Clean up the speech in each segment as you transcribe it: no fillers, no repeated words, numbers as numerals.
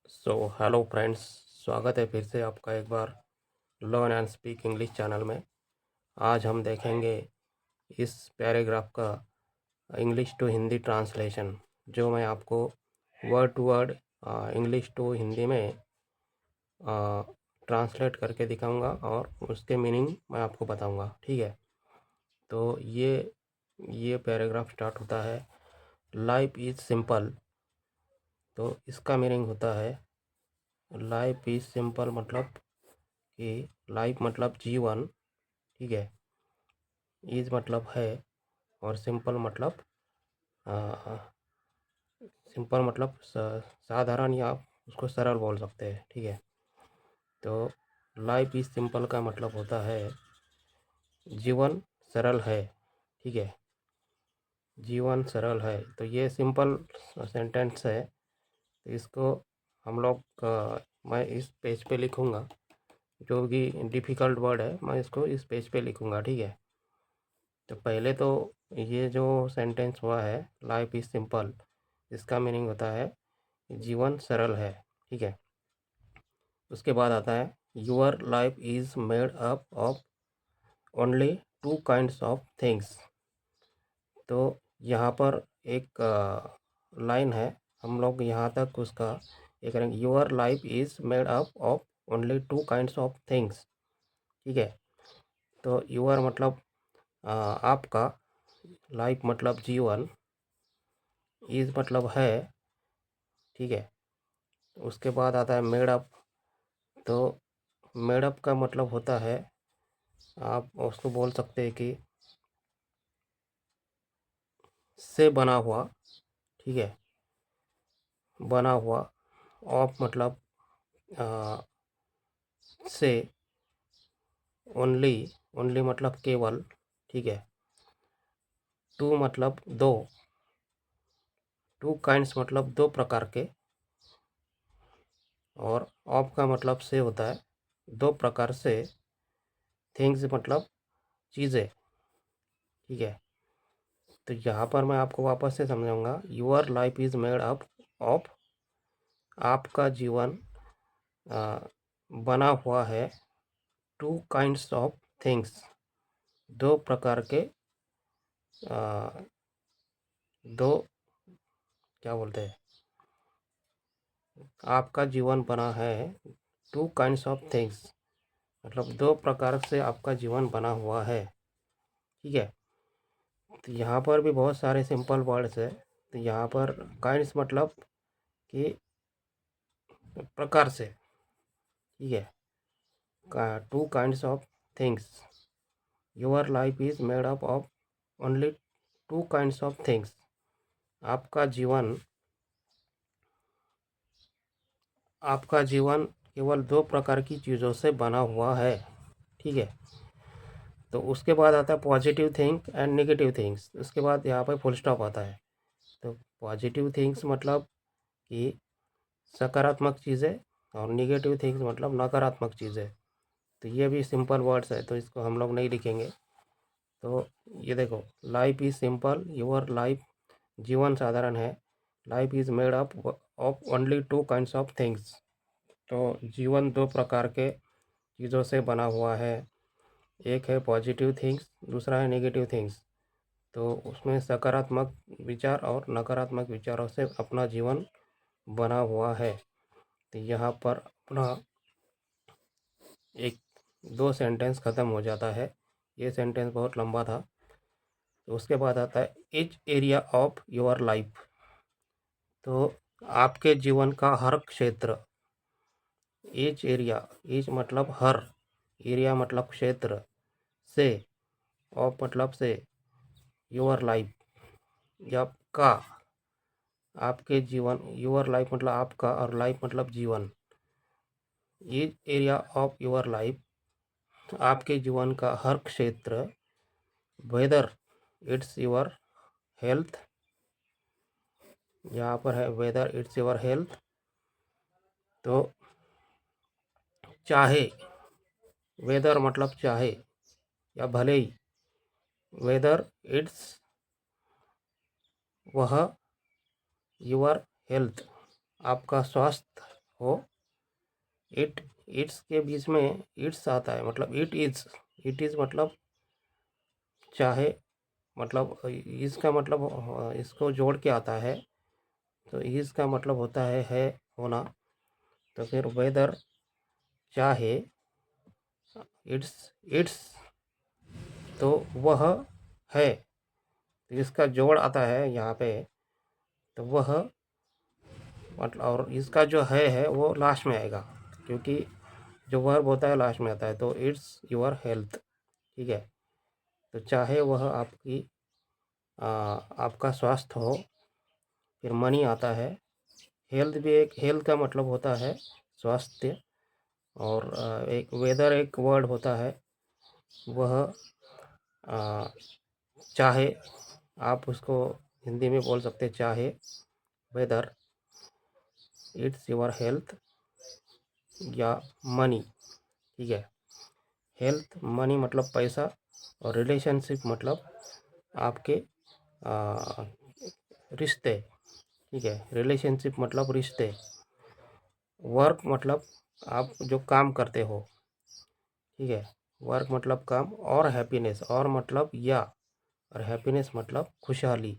Hello friends. स्वागत है फिर से आपका एक बार learn and speak English channel में। आज हम देखेंगे इस पैराग्राफ का इंग्लिश टू हिंदी ट्रांसलेशन, जो मैं आपको word to word English to Hindi में ट्रांसलेट करके दिखाऊंगा और उसके मीनिंग मैं आपको बताऊंगा। ठीक है, तो ये पैराग्राफ स्टार्ट होता है, लाइफ इज़ सिंपल। तो इसका मीनिंग होता है, लाइफ इज़ सिंपल मतलब कि लाइफ मतलब जीवन। ठीक है, ईज मतलब है और सिंपल मतलब सिंपल मतलब साधारण, या आप उसको सरल बोल सकते हैं। ठीक है, तो लाइफ इज सिंपल का मतलब होता है जीवन सरल है। ठीक है, जीवन सरल है। तो ये सिंपल सेंटेंस है। तो इसको हम लोग मैं इस पेज पे लिखूँगा, जो भी डिफ़िकल्ट वर्ड है मैं इसको इस पेज पे लिखूँगा। ठीक है, तो पहले तो ये जो सेंटेंस हुआ है लाइफ इज़ सिंपल, इसका मीनिंग होता है जीवन सरल है। ठीक है, उसके बाद आता है your life is made up of only two kinds of things. तो यहाँ पर एक लाइन है, हम लोग यहाँ तक उसका एक करेंगे, your life is made up of only two kinds of things. ठीक है, तो योर मतलब आपका, लाइफ मतलब जीवन, इज़ मतलब है। ठीक है, उसके बाद आता है मेड अप। तो मेड अप का मतलब होता है, आप उसको बोल सकते हैं कि से बना हुआ। ठीक है, बना हुआ। ऑफ मतलब आ, से। ओनली, ओनली मतलब केवल। ठीक है, टू मतलब दो। टू काइंड्स मतलब दो प्रकार के। और ऑफ का मतलब से होता है दो प्रकार से। थिंग्स मतलब चीज़ें। ठीक है, तो यहाँ पर मैं आपको वापस से समझाऊंगा, your life is made up of, आपका जीवन बना हुआ है टू काइंड्स ऑफ थिंग्स, दो प्रकार के, आ, दो, क्या बोलते हैं, आपका जीवन बना है टू काइंड्स ऑफ थिंग्स, मतलब दो प्रकार से आपका जीवन बना हुआ है। ठीक है, तो यहाँ पर भी बहुत सारे सिंपल वर्ड्स है। तो यहाँ पर काइंड्स मतलब कि प्रकार से। ठीक है, two kinds of things, your life is made up of only two kinds of things. आपका जीवन, आपका जीवन केवल दो प्रकार की चीज़ों से बना हुआ है। ठीक है, तो उसके बाद आता है positive think and negative things. उसके बाद यहाँ पर फुल स्टॉप आता है। तो पॉजिटिव थिंग्स मतलब कि सकारात्मक चीज़ें, और नेगेटिव थिंग्स मतलब नकारात्मक चीज़ें। तो ये भी सिंपल वर्ड्स है, तो इसको हम लोग नहीं लिखेंगे। तो ये देखो, life is simple, your life जीवन साधारण है, life is made up of only two kinds of things. तो जीवन दो प्रकार के चीज़ों से बना हुआ है, एक है पॉजिटिव थिंग्स, दूसरा है नेगेटिव थिंग्स। तो उसमें सकारात्मक विचार और नकारात्मक विचारों से अपना जीवन बना हुआ है। तो यहाँ पर अपना एक दो सेंटेंस ख़त्म हो जाता है। ये सेंटेंस बहुत लंबा था। तो उसके बाद आता है each area of your life. तो आपके जीवन का हर क्षेत्र, ईच एरिया, ईच मतलब हर, एरिया मतलब क्षेत्र, से, ऑफ मतलब से, योर लाइफ या का, आपके जीवन, योर लाइफ मतलब आपका और लाइफ मतलब जीवन। Each area of your life, आपके जीवन का हर क्षेत्र, वेदर इट्स योर हेल्थ, यहाँ पर है वेदर इट्स योर हेल्थ। तो चाहे, वेदर मतलब चाहे या भले ही, वेदर इट्स वह, योर हेल्थ आपका स्वास्थ्य हो। इट इट्स के बीच में इट्स आता है, मतलब इट इज़ मतलब चाहे, मतलब इसका मतलब इसको जोड़ के आता है, तो इसका मतलब होता है होना। तो फिर वेदर, चाहे, इट्स तो वह है, तो इसका जोड़ आता है यहाँ पे, तो वह मतलब, और इसका जो है वो लास्ट में आएगा, क्योंकि जो वर्ब होता है लास्ट में आता है। तो इट्स योर हेल्थ, ठीक है। तो चाहे वह आपका स्वास्थ्य हो। फिर मनी आता है। हेल्थ भी एक, हेल्थ का मतलब होता है स्वास्थ्य। और एक वेदर एक वर्ड होता है, वह चाहे, आप उसको हिंदी में बोल सकते हैं चाहे वेदर इट्स योर हेल्थ या मनी, ठीक है। हेल्थ, मनी मतलब पैसा, और रिलेशनशिप मतलब आपके रिश्ते, ठीक है। रिलेशनशिप मतलब रिश्ते। वर्क मतलब आप जो काम करते हो, ठीक है। वर्क मतलब काम, और हैप्पीनेस, और मतलब या, और हैप्पीनेस मतलब खुशहाली।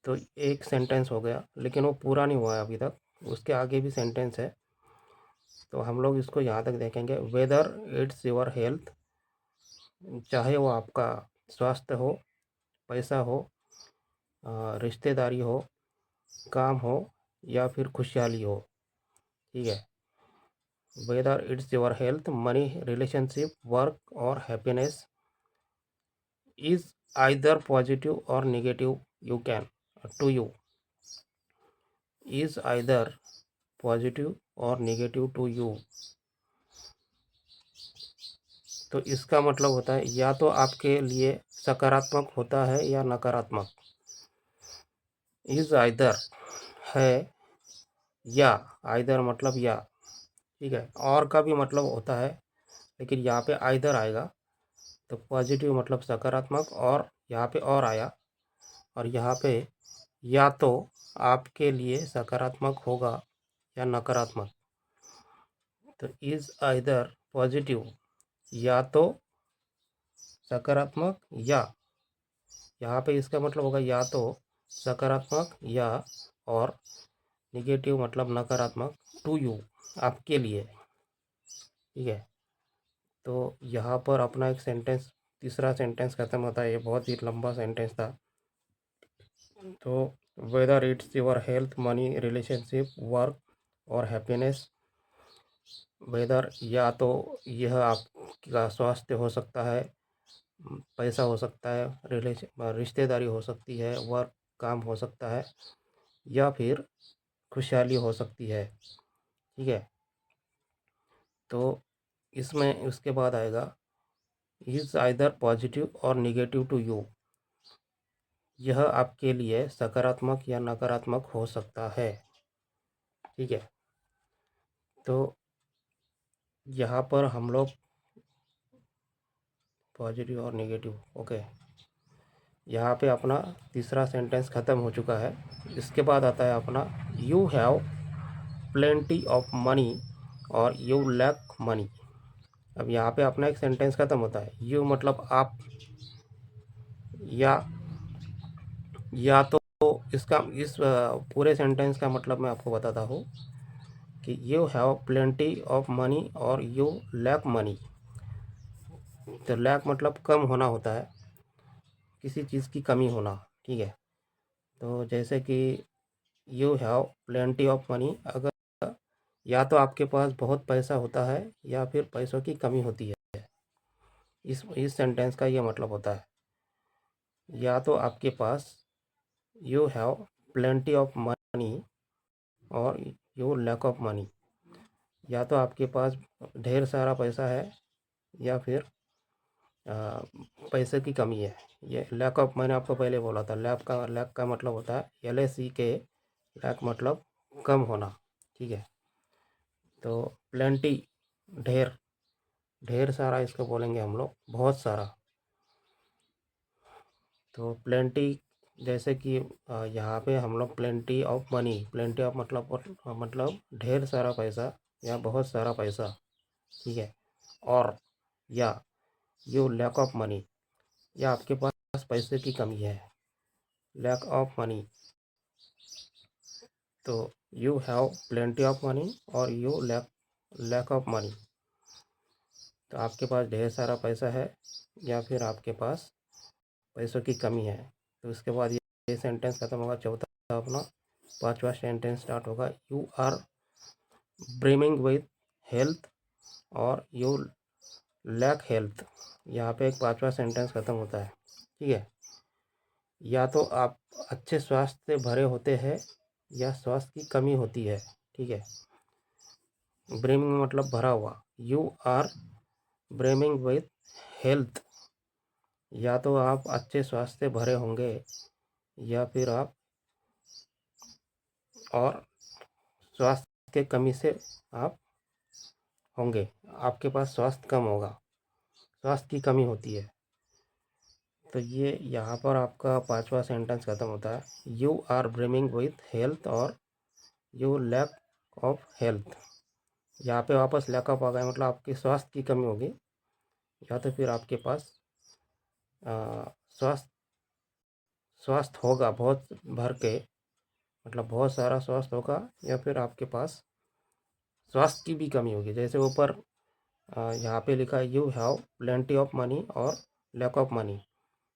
तो एक सेंटेंस हो गया, लेकिन वो पूरा नहीं हुआ है अभी तक, उसके आगे भी सेंटेंस है। तो हम लोग इसको यहाँ तक देखेंगे। वेदर इट्स योर हेल्थ, चाहे वो आपका स्वास्थ्य हो, पैसा हो, रिश्तेदारी हो, काम हो, या फिर खुशहाली हो, ठीक है। Whether it's your health, money, relationship, work or happiness is either positive or negative you can to you, is either positive or negative to you. तो इसका मतलब होता है या तो आपके लिए सकारात्मक होता है या नकारात्मक। इज आइदर है, या, आइदर मतलब या, ठीक है। और का भी मतलब होता है, लेकिन यहाँ पे आइदर आएगा। तो पॉजिटिव मतलब सकारात्मक, और यहाँ पे और आया, और यहाँ पे या तो आपके लिए सकारात्मक होगा या नकारात्मक। तो इज आइदर पॉजिटिव, या तो सकारात्मक, या, यहाँ पे इसका मतलब होगा या तो सकारात्मक या, और निगेटिव मतलब नकारात्मक, टू यू आपके लिए, ठीक है। तो यहाँ पर अपना एक सेंटेंस, तीसरा सेंटेंस खत्म होता है। ये बहुत ही लंबा सेंटेंस था। तो weather it's your health, money, relationship, work or happiness. Weather या तो यह आपका स्वास्थ्य हो सकता है, पैसा हो सकता है, रिश्तेदारी हो सकती है, वर्क काम हो सकता है, या फिर खुशहाली हो सकती है, ठीक है। तो इसमें उसके बाद आएगा इज आइदर पॉजिटिव और निगेटिव टू यू, यह आपके लिए सकारात्मक या नकारात्मक हो सकता है, ठीक है। तो यहाँ पर हम लोग पॉजिटिव और नेगेटिव, ओके, यहाँ पे अपना तीसरा सेंटेंस ख़त्म हो चुका है। इसके बाद आता है अपना you have plenty of money और यू लैक मनी। अब यहाँ पे अपना एक सेंटेंस ख़त्म होता है। यू मतलब आप, या तो इसका, इस पूरे सेंटेंस का मतलब मैं आपको बताता हूँ कि you have plenty of money और यू लैक मनी। तो लैक मतलब कम होना होता है, किसी चीज़ की कमी होना, ठीक है। तो जैसे कि you have plenty of money, अगर या तो आपके पास बहुत पैसा होता है या फिर पैसों की कमी होती है। इस सेंटेंस का ये मतलब होता है, या तो आपके पास you have plenty of money और यू लैक ऑफ मनी, या तो आपके पास ढेर सारा पैसा है या फिर पैसे की कमी है। ये लैक ऑफ, मैंने आपको पहले बोला था, लैक का मतलब होता है LACK, लैक मतलब कम होना, ठीक है। तो प्लेंटी ढेर, ढेर सारा इसको बोलेंगे हम लोग, बहुत सारा। तो प्लेंटी जैसे कि यहाँ पे हम लोग plenty of money, plenty of मतलब ढेर सारा पैसा या बहुत सारा पैसा, ठीक है। और या यू लैक ऑफ मनी, या आपके पास पैसे की कमी है, लैक ऑफ मनी। तो you have plenty of money और यू लैक ऑफ मनी। तो आपके पास ढेर सारा पैसा है या फिर आपके पास पैसों की कमी है। तो उसके बाद ये सेंटेंस खत्म होगा। चौथा अपना पांचवा सेंटेंस स्टार्ट होगा, you are brimming with health or you lack health. यहाँ पे एक पांचवा सेंटेंस खत्म होता है, ठीक है। या तो आप अच्छे स्वास्थ्य से भरे होते हैं या स्वास्थ्य की कमी होती है, ठीक है। ब्रिमिंग मतलब भरा हुआ, you are brimming with health, या तो आप अच्छे स्वास्थ्य से भरे होंगे या फिर आप और स्वास्थ्य के कमी से आप होंगे, आपके पास स्वास्थ्य कम होगा, स्वास्थ्य की कमी होती है। तो ये यहाँ पर आपका पांचवा सेंटेंस खत्म होता है, you are brimming with health or you lack of health. यहाँ पे वापस लैक ऑफ आ गया, मतलब आपके स्वास्थ्य की कमी होगी या तो फिर आपके पास स्वास्थ्य स्वास्थ्य होगा बहुत भर के, मतलब बहुत सारा स्वास्थ्य होगा, या फिर आपके पास स्वास्थ्य की भी कमी होगी। जैसे ऊपर यहाँ पे लिखा है, you have plenty of money और लैक ऑफ मनी,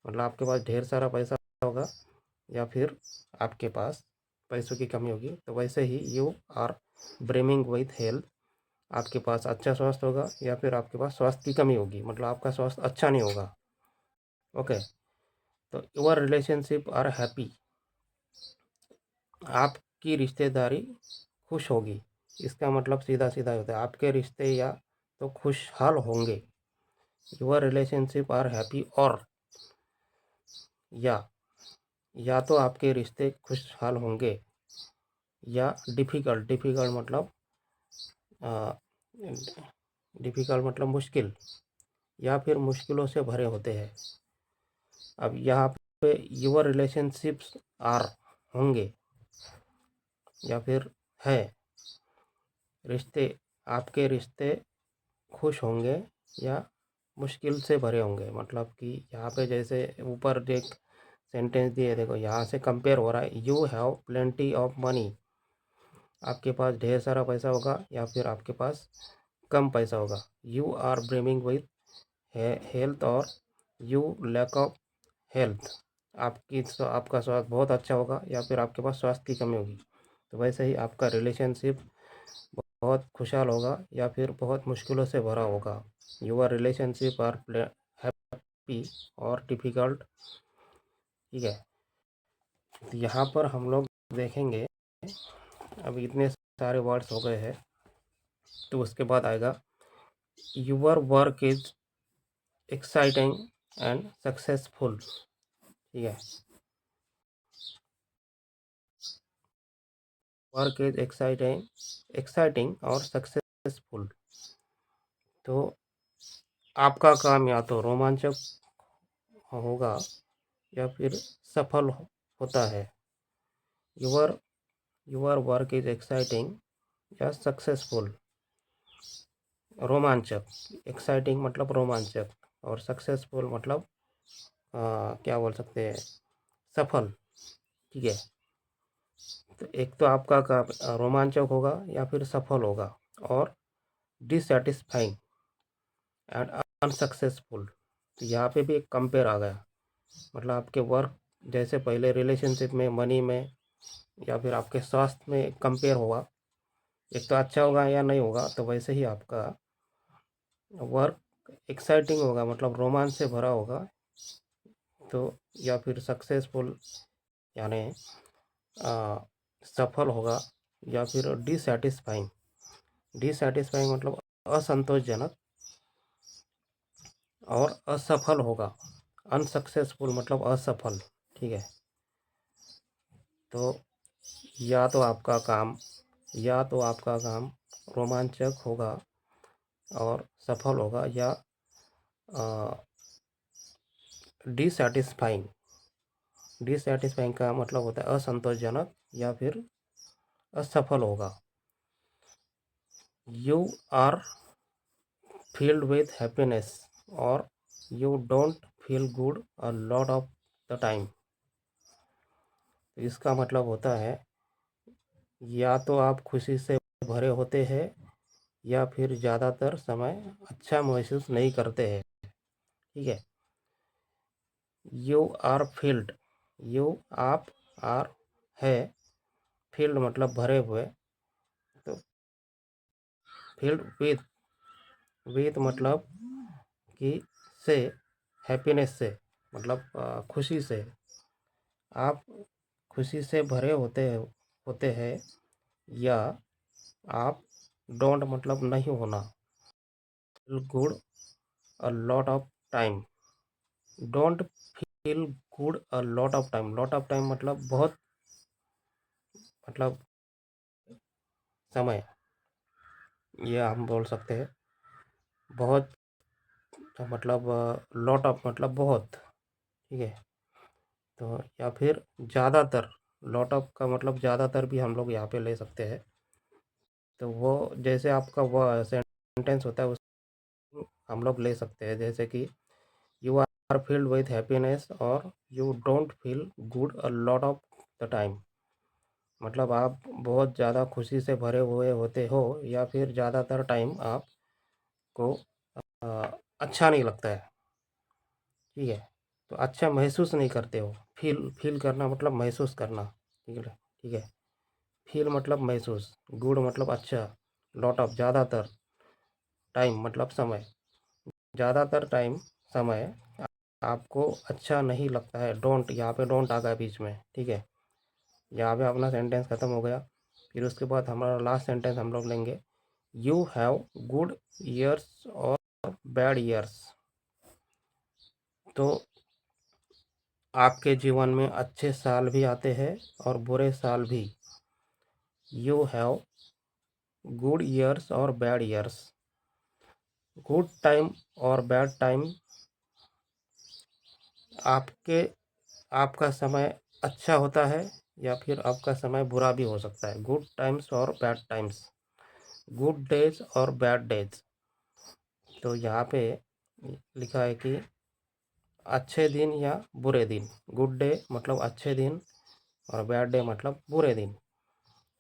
मतलब आपके पास ढेर सारा पैसा होगा या फिर आपके पास पैसों की कमी होगी। तो वैसे ही you are brimming with health, आपके पास अच्छा स्वास्थ्य होगा या फिर आपके पास स्वास्थ्य की कमी होगी, मतलब आपका स्वास्थ्य अच्छा नहीं होगा। ओके। तो योर रिलेशनशिप आर हैप्पी, आपकी रिश्तेदारी खुश होगी। इसका मतलब सीधा सीधा होता है, आपके रिश्ते या तो खुशहाल होंगे। योर रिलेशनशिप आर हैप्पी, और या तो आपके रिश्ते खुशहाल होंगे या डिफ़िकल्ट, डिफ़िकल्ट मतलब मुश्किल, या फिर मुश्किलों से भरे होते हैं। अब यहाँ पे योर रिलेशनशिप्स आर होंगे या फिर है, रिश्ते, आपके रिश्ते खुश होंगे या मुश्किल से भरे होंगे। मतलब कि यहाँ पे जैसे ऊपर एक सेंटेंस दिए, देखो यहाँ से कंपेयर हो रहा है, you have plenty of money, आपके पास ढेर सारा पैसा होगा या फिर आपके पास कम पैसा होगा। You are brimming with health or you lack of health, आपका स्वास्थ्य बहुत अच्छा होगा या फिर आपके पास स्वास्थ्य की कमी होगी। तो वैसे ही आपका रिलेशनशिप बहुत खुशहाल होगा या फिर बहुत मुश्किलों से भरा होगा। Your relationship are happy or difficult, ठीक है। तो यहाँ पर हम लोग देखेंगे, अब इतने सारे वर्ड्स हो गए हैं, तो उसके बाद आएगा, your work is exciting and successful, ठीक है। वर्क इज एक्साइटिंग और सक्सेसफुल। तो आपका काम या तो रोमांचक होगा या फिर सफल होता है। Your your work is exciting या सक्सेसफुल। रोमांचक, एक्साइटिंग मतलब रोमांचक और सक्सेसफुल मतलब क्या बोल सकते हैं, सफल, ठीक है। तो एक तो आपका काम रोमांचक होगा या फिर सफल होगा, और डिससेटिस्फाइंग एंड अनसक्सेसफुल। तो यहाँ पे भी एक कंपेयर आ गया, मतलब आपके वर्क, जैसे पहले रिलेशनशिप में, मनी में या फिर आपके स्वास्थ्य में कंपेयर होगा, एक तो अच्छा होगा या नहीं होगा, तो वैसे ही आपका वर्क एक्साइटिंग होगा मतलब रोमांच से भरा होगा, तो या फिर सक्सेसफुल यानी सफल होगा, या फिर डिससेटिस्फाइंग, मतलब असंतोषजनक और असफल होगा। अनसक्सेसफुल मतलब असफल, ठीक है। तो या तो आपका काम रोमांचक होगा और सफल होगा, या डिससेटिस्फाइंग डिससेटिस्फाइंग का मतलब होता है असंतोषजनक या फिर असफल होगा। You are filled with happiness or you don't feel good a lot of the time। तो इसका मतलब होता है या तो आप खुशी से भरे होते हैं या फिर ज़्यादातर समय अच्छा महसूस नहीं करते हैं। ठीक है। यू आर फील्ड, यू आप आर है, फील्ड मतलब भरे हुए, तो फील्ड विथ मतलब कि से, हैप्पीनेस से मतलब खुशी से, आप खुशी से भरे होते हैं या आप डोंट मतलब नहीं होना, feel good a lot of time, don't feel good a lot of time मतलब बहुत, मतलब समय, ये हम बोल सकते हैं। बहुत तो मतलब लॉट ऑफ मतलब बहुत। ठीक है। तो या फिर ज़्यादातर, लॉट ऑफ का मतलब ज़्यादातर भी हम लोग यहाँ पे ले सकते हैं। तो वो जैसे आपका वो सेंटेंस होता है उस हम लोग ले सकते हैं, जैसे कि you are filled with happiness और you don't feel good a lot of the time. मतलब आप बहुत ज़्यादा खुशी से भरे हुए होते हो या फिर ज़्यादातर टाइम आपको अच्छा नहीं लगता है। ठीक है। तो अच्छा महसूस नहीं करते हो, फील करना मतलब महसूस करना। ठीक है। ठीक है। फील मतलब महसूस, गुड मतलब अच्छा, लॉट ऑफ ज़्यादातर, टाइम मतलब समय, ज़्यादातर टाइम समय आपको अच्छा नहीं लगता है। डोंट, यहाँ पे डोंट आ गया बीच में। ठीक है। यहाँ पे अपना सेंटेंस ख़त्म हो गया। फिर उसके बाद हमारा लास्ट सेंटेंस हम लोग लेंगे, यू हैव गुड ईयर्स और बैड ईयर्स। तो आपके जीवन में अच्छे साल भी आते हैं और बुरे साल भी। यू हैव गुड ईयर्स और बैड ईयर्स। गुड टाइम और बैड टाइम, आपका समय अच्छा होता है या फिर आपका समय बुरा भी हो सकता है। गुड टाइम्स और बैड टाइम्स, गुड डेज और बैड डेज। तो यहाँ पे लिखा है कि अच्छे दिन या बुरे दिन। गुड डे मतलब अच्छे दिन और बैड डे मतलब बुरे दिन।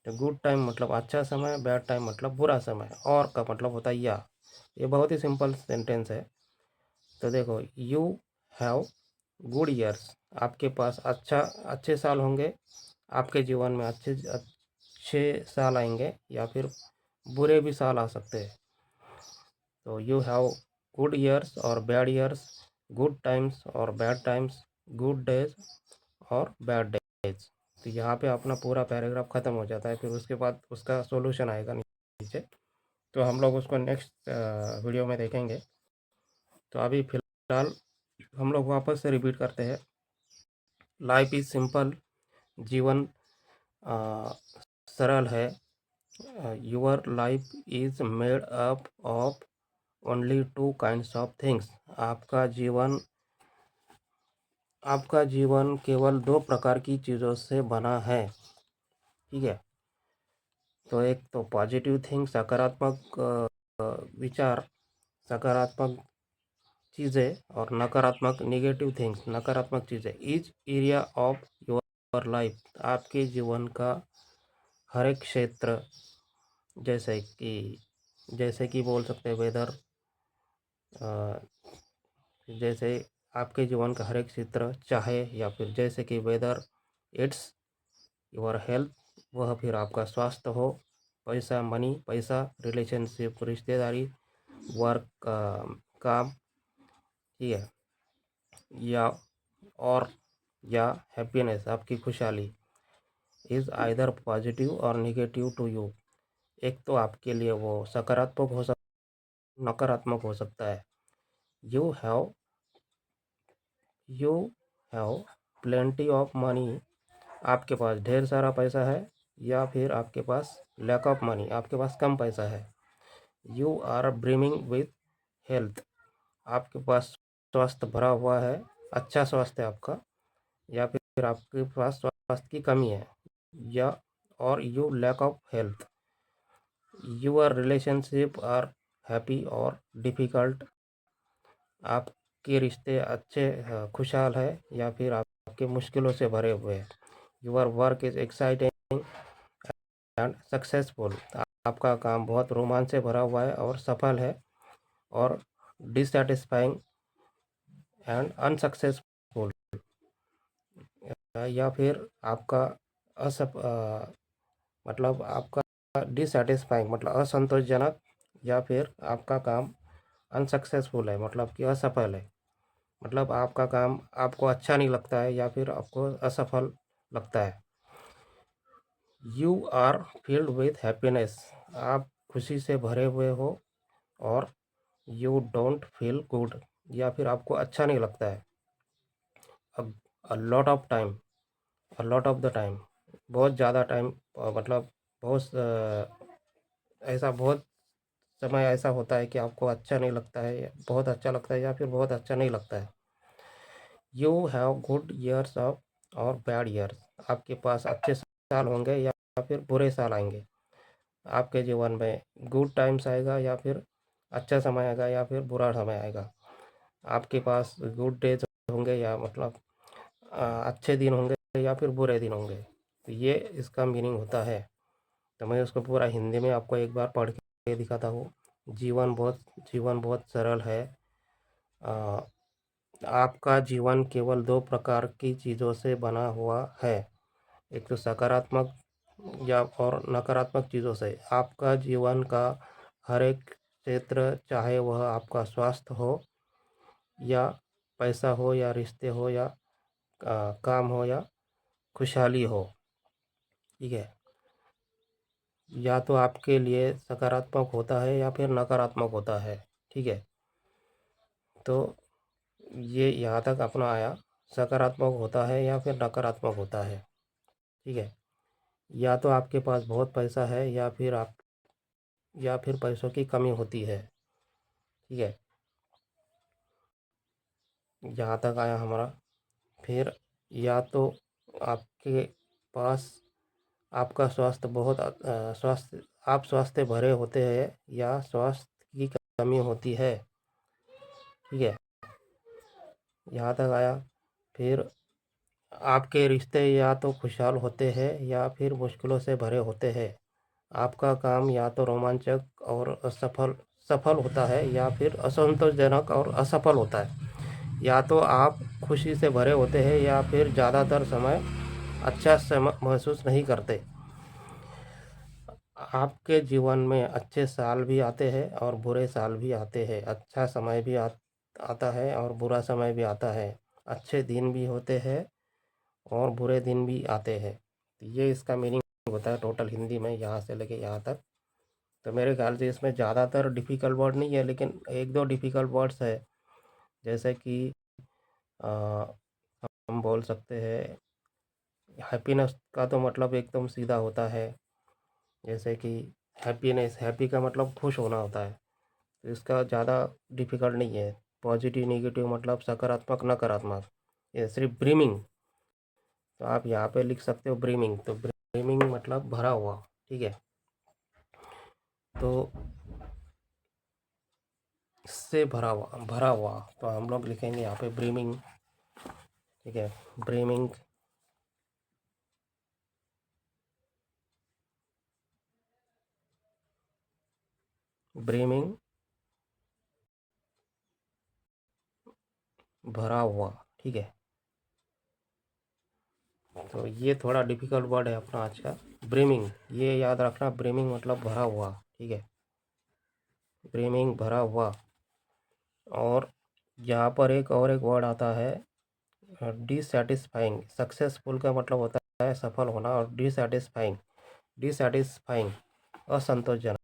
तो गुड टाइम मतलब अच्छा समय, बैड टाइम मतलब बुरा समय, और का मतलब होता है या। ये बहुत ही सिंपल सेंटेंस है। तो देखो, यू हैव गुड ईयर्स, आपके पास अच्छे साल होंगे, आपके जीवन में अच्छे अच्छे साल आएंगे या फिर बुरे भी साल आ सकते हैं। तो यू हैव गुड ईयर्स और बैड ईयर्स, गुड टाइम्स और बैड टाइम्स, गुड डेज और बैड डेज। तो यहाँ पे अपना पूरा पैराग्राफ ख़त्म हो जाता है। फिर उसके बाद उसका सॉल्यूशन आएगा नीचे, तो हम लोग उसको नेक्स्ट वीडियो में देखेंगे। तो अभी फ़िलहाल हम लोग वापस से रिपीट करते हैं। लाइफ इज़ सिंपल, जीवन सरल है। Your life is made up of only two kinds of things. आपका जीवन केवल दो प्रकार की चीज़ों से बना है। ठीक है। तो एक तो पॉजिटिव थिंग, सकारात्मक विचार, सकारात्मक चीज़ें, और नकारात्मक नेगेटिव थिंग्स, नकारात्मक चीज़ें। Each area of your life, आपके जीवन का हर एक क्षेत्र, जैसे कि बोल सकते हैं वेदर, जैसे आपके जीवन का हर एक क्षेत्र, चाहे या फिर जैसे कि वेदर, इट्स योर हेल्थ, वह फिर आपका स्वास्थ्य हो, पैसा मनी, पैसा, रिलेशनशिप रिश्तेदारी, वर्क काम। ठीक है। या और या हैप्पीनेस आपकी खुशहाली, is either positive or negative to you. एक तो आपके लिए वो सकारात्मक हो सकता, नकारात्मक हो सकता है। You have you have plenty of money, आपके पास ढेर सारा पैसा है, या फिर आपके पास लैक ऑफ मनी, आपके पास कम पैसा है। You are brimming with health, आपके पास स्वास्थ्य भरा हुआ है, अच्छा स्वास्थ्य है आपका, या फिर फिर आपके पास स्वास्थ्य की कमी है, या और you lack of health, your relationship are happy or difficult, आपके रिश्ते अच्छे खुशहाल है या फिर आपके मुश्किलों से भरे हुए हैं, your work is exciting and successful, आपका काम बहुत रोमांच से भरा हुआ है और सफल है, और डिससेटिस्फाइंग एंड अनसक्सेसफुल, या फिर आपका मतलब आपका डिससेटिस्फाइंग मतलब असंतोषजनक, या फिर आपका काम अनसक्सेसफुल है मतलब कि असफल है, मतलब आपका काम आपको अच्छा नहीं लगता है या फिर आपको असफल लगता है। You are filled with happiness, आप खुशी से भरे हुए हो, और यू डोंट फील गुड, या फिर आपको अच्छा नहीं लगता है। अ lot of time, a lot of the time, बहुत ज़्यादा टाइम, मतलब बहुत ऐसा बहुत समय ऐसा होता है कि आपको अच्छा नहीं लगता है, बहुत अच्छा लगता है या फिर बहुत अच्छा नहीं लगता है। You have good years of और बैड ईयर्स, आपके पास अच्छे साल होंगे या फिर बुरे साल आएंगे, आपके जीवन में गुड टाइम्स आएगा या फिर अच्छा समय आएगा या फिर बुरा समय आएगा, आपके पास गुड डेज होंगे या मतलब अच्छे दिन होंगे या फिर बुरे दिन होंगे। तो ये इसका मीनिंग होता है। तो मैं उसको पूरा हिंदी में आपको एक बार पढ़ के दिखाता हूँ। जीवन बहुत सरल है। अ, आपका जीवन केवल दो प्रकार की चीज़ों से बना हुआ है, एक तो सकारात्मक या और नकारात्मक चीज़ों से। आपका जीवन का हर एक क्षेत्र, चाहे वह आपका स्वास्थ्य हो या पैसा हो या रिश्ते हो या काम हो या खुशहाली हो, ठीक है, या तो आपके लिए सकारात्मक होता है या फिर नकारात्मक होता है, ठीक है। तो ये यहाँ तक अपना आया, सकारात्मक होता है या फिर नकारात्मक होता है, ठीक है। या तो आपके पास बहुत पैसा है या फिर पैसों की कमी होती है, ठीक है। यहाँ तक आया हमारा। फिर या तो आपके पास आपका स्वास्थ्य बहुत स्वास्थ्य आप स्वास्थ्य भरे होते हैं या स्वास्थ्य की कमी होती है, ठीक है। यहाँ तक आया। फिर आपके रिश्ते या तो खुशहाल होते हैं या फिर मुश्किलों से भरे होते हैं, आपका काम या तो रोमांचक और सफल होता है या फिर असंतोषजनक और असफल होता है, या तो आप खुशी से भरे होते हैं या फिर ज़्यादातर समय अच्छा समय महसूस नहीं करते। आपके जीवन में अच्छे साल भी आते हैं और बुरे साल भी आते हैं, अच्छा समय भी आता है और बुरा समय भी आता है, अच्छे दिन भी होते हैं और बुरे दिन भी आते हैं। तो ये इसका मीनिंग होता है टोटल हिंदी में, यहाँ से लेके यहाँ तक। तो मेरे ख्याल से इसमें ज़्यादातर डिफ़िकल्ट वर्ड नहीं है, लेकिन एक दो डिफ़िकल्ट वर्ड्स है, जैसे कि अ, हम बोल सकते हैं हैप्पीनेस का तो मतलब एकदम सीधा होता है, जैसे कि हैप्पी का मतलब खुश होना होता है, तो इसका ज़्यादा डिफ़िकल्ट नहीं है। पॉजिटिव नेगेटिव मतलब सकारात्मक नकारात्मक, ये सिर्फ ब्रीमिंग, तो आप यहाँ पे लिख सकते हो ब्रीमिंग, तो ब्रीमिंग मतलब भरा हुआ, ठीक है। तो इससे भरा हुआ तो हम लोग लिखेंगे यहाँ पे ब्रीमिंग, ठीक है। ब्रीमिंग, ब्रीमिंग भरा हुआ, ठीक है। तो ये थोड़ा डिफ़िकल्ट वर्ड है अपना आज का, ब्रीमिंग, ये याद रखना, ब्रीमिंग मतलब भरा हुआ, ठीक है, ब्रीमिंग भरा हुआ। और यहाँ पर एक वर्ड आता है डिससेटिस्फाइंग। सक्सेसफुल का मतलब होता है सफल होना, और डिससेटिस्फाइंग असंतोषजनक।